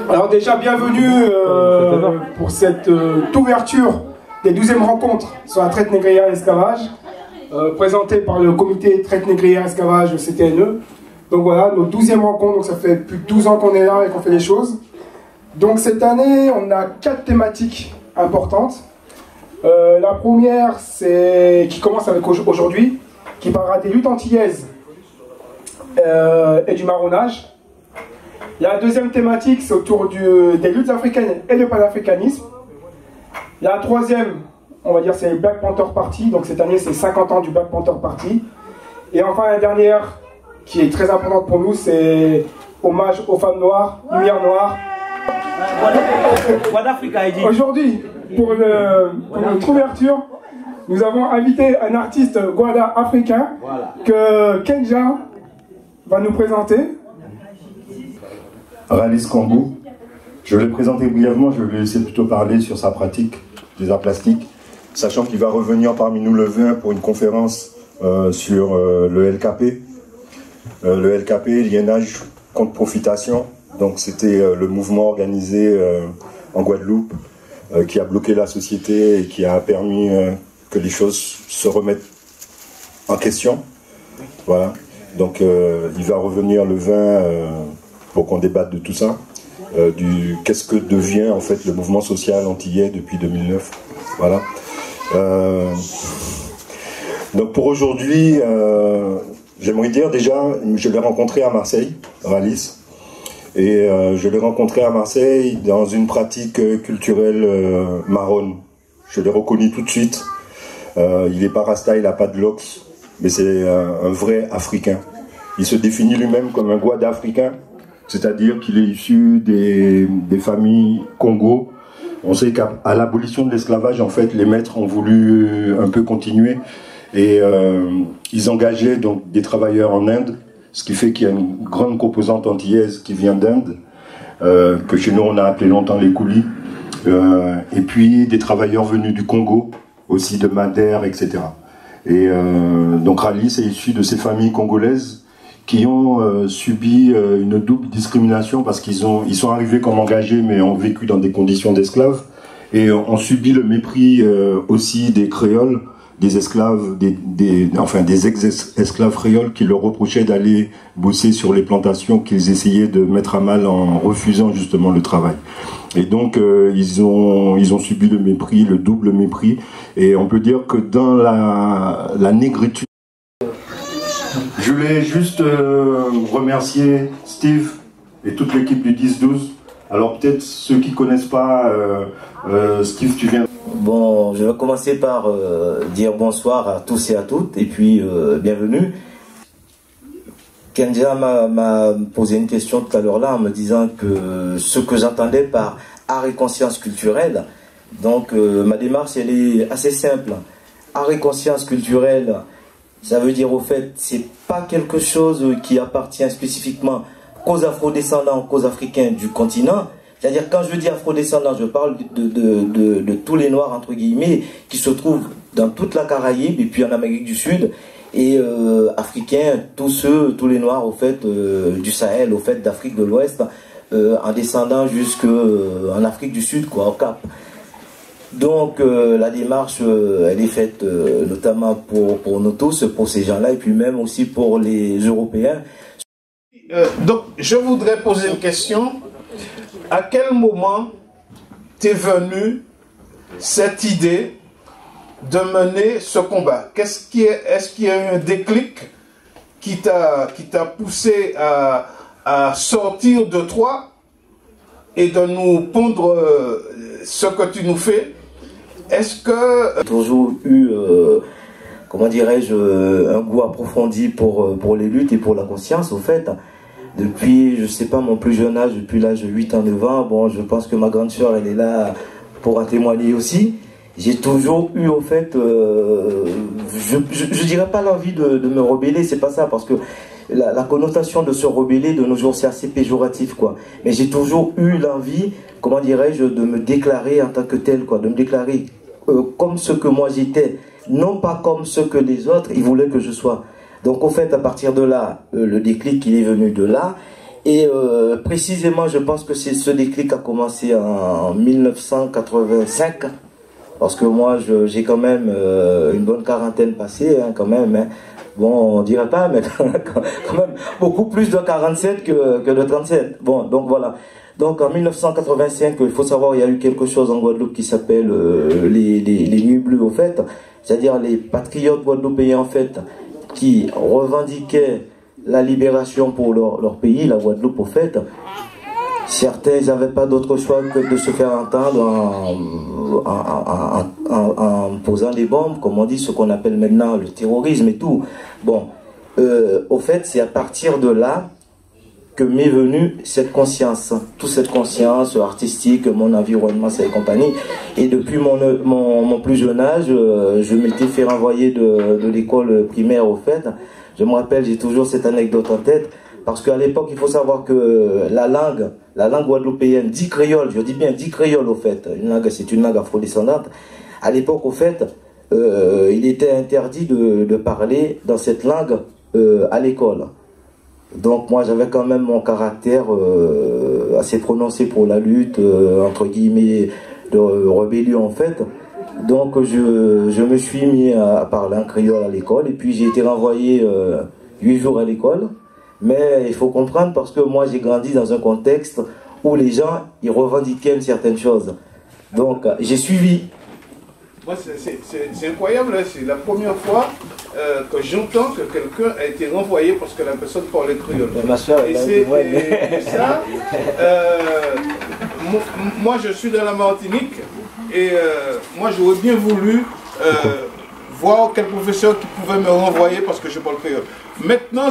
Alors déjà, bienvenue pour cette ouverture des 12e rencontres sur la traite négrière et l'esclavage, présentée par le comité traite négrière et esclavage CTNE. Donc voilà, nos 12e rencontres, donc ça fait plus de 12 ans qu'on est là et qu'on fait les choses. Donc cette année, on a 4 thématiques importantes. La première, c'est qui commence avec aujourd'hui, qui parlera des luttes antillaises et du marronnage. La deuxième thématique, c'est autour des luttes africaines et le panafricanisme. La troisième, on va dire, c'est le Black Panther Party. Donc cette année, c'est 50 ans du Black Panther Party. Et enfin, la dernière, qui est très importante pour nous, c'est hommage aux femmes noires, lumière noire. Aujourd'hui, pour notre ouverture, nous avons invité un artiste Guada africain que Kenja va nous présenter. Ralice Congo. Je vais le présenter brièvement, je vais lui laisser plutôt parler sur sa pratique des arts plastiques, sachant qu'il va revenir parmi nous le 20 pour une conférence sur le LKP. Le LKP, liénage contre profitation. Donc c'était le mouvement organisé en Guadeloupe qui a bloqué la société et qui a permis que les choses se remettent en question. Voilà. Donc il va revenir le 20 pour qu'on débatte de tout ça, qu'est-ce que devient en fait le mouvement social antillais depuis 2009. Voilà. Donc pour aujourd'hui, j'aimerais dire déjà, je l'ai rencontré à Marseille, Ralice, et je l'ai rencontré à Marseille dans une pratique culturelle marronne. Je l'ai reconnu tout de suite. Il n'est pas rasta, il n'a pas de locks, mais c'est un vrai Africain. Il se définit lui-même comme un Guada africain, c'est-à-dire qu'il est issu des familles Congo. On sait qu'à l'abolition de l'esclavage, en fait, les maîtres ont voulu un peu continuer et ils engageaient donc des travailleurs en Inde, ce qui fait qu'il y a une grande composante antillaise qui vient d'Inde, que chez nous on a appelé longtemps les coulis, et puis des travailleurs venus du Congo, aussi de Madère, etc. Et donc Ralice est issu de ces familles congolaises qui ont subi une double discrimination parce qu'ils sont arrivés comme engagés mais ont vécu dans des conditions d'esclaves et ont subi le mépris aussi des créoles, des esclaves, des ex-esclaves créoles qui leur reprochaient d'aller bosser sur les plantations qu'ils essayaient de mettre à mal en refusant justement le travail. Et donc ils ont subi le mépris, le double mépris, et on peut dire que dans la négritude. Je voulais juste remercier Steve et toute l'équipe du 10-12. Alors peut-être ceux qui ne connaissent pas, Steve, tu viens. Bon, je vais commencer par dire bonsoir à tous et à toutes, et puis bienvenue. Kenja m'a posé une question tout à l'heure là en me disant que ce que j'entendais par art et conscience culturelle, donc ma démarche elle est assez simple. Art et conscience culturelle, ça veut dire au fait, c'est pas quelque chose qui appartient spécifiquement qu'aux afrodescendants, qu'aux africains du continent. C'est-à-dire quand je dis afrodescendants, je parle de tous les noirs entre guillemets qui se trouvent dans toute la Caraïbe et puis en Amérique du Sud, et africains, tous les noirs au fait du Sahel, au fait d'Afrique de l'Ouest, en descendant jusqu'en Afrique du Sud, quoi, au Cap. Donc la démarche elle est faite notamment pour nous tous, pour ces gens-là, et puis même aussi pour les Européens. Donc je voudrais poser une question. À quel moment t'es venue cette idée de mener ce combat? Est-ce qu'il y a eu un déclic qui t'a poussé à sortir de toi et de nous pondre ce que tu nous fais? Est-ce que... J'ai toujours eu, comment dirais-je, un goût approfondi pour les luttes et pour la conscience, au fait. Depuis, je sais pas, mon plus jeune âge, depuis l'âge de 8 ans, 9 ans, bon, je pense que ma grande sœur, elle est là pour en témoigner aussi. J'ai toujours eu, au fait, je dirais pas l'envie de me rebeller, c'est pas ça, parce que la connotation de se rebeller de nos jours, c'est assez péjoratif, quoi. Mais j'ai toujours eu l'envie, comment dirais-je, de me déclarer en tant que tel, quoi, de me déclarer comme ce que moi j'étais, non pas comme ce que les autres, ils voulaient que je sois. Donc, au fait, à partir de là, le déclic, il est venu de là. Et précisément, je pense que ce déclic a commencé en 1985, parce que moi, j'ai quand même une bonne quarantaine passée, hein, quand même. Hein. Bon, on dirait pas, mais quand même beaucoup plus de 47 que de 37. Bon, donc voilà. Donc en 1985, il faut savoir, il y a eu quelque chose en Guadeloupe qui s'appelle les Nuits Bleues, au fait. C'est-à-dire les patriotes guadeloupéens, en fait, qui revendiquaient la libération pour leur pays, la Guadeloupe, au fait. Certains n'avaient pas d'autre choix que de se faire entendre en posant des bombes, comme on dit, ce qu'on appelle maintenant le terrorisme et tout. Bon, au fait, c'est à partir de là que m'est venue cette conscience, toute cette conscience artistique, mon environnement, et compagnie. Et depuis mon plus jeune âge, je m'étais fait renvoyer de l'école primaire, au fait. Je me rappelle, j'ai toujours cette anecdote en tête, parce qu'à l'époque, il faut savoir que la langue guadeloupéenne, dit créole, je dis bien dit créole, au fait, c'est une langue afrodescendante. À l'époque, au fait, il était interdit de parler dans cette langue à l'école. Donc moi, j'avais quand même mon caractère assez prononcé pour la lutte, entre guillemets, de rébellion, en fait. Donc je me suis mis à parler en créole à l'école, et puis j'ai été renvoyé 8 jours à l'école. Mais il faut comprendre, parce que moi j'ai grandi dans un contexte où les gens, ils revendiquaient une certaine chose. Donc j'ai suivi. Moi, c'est incroyable, hein. C'est la première fois que j'entends que quelqu'un a été renvoyé parce que la personne parlait créole. Ma soeur, et ça, moi je suis de la Martinique, et moi j'aurais bien voulu voir quel professeur qui pouvait me renvoyer parce que je parle créole. Maintenant,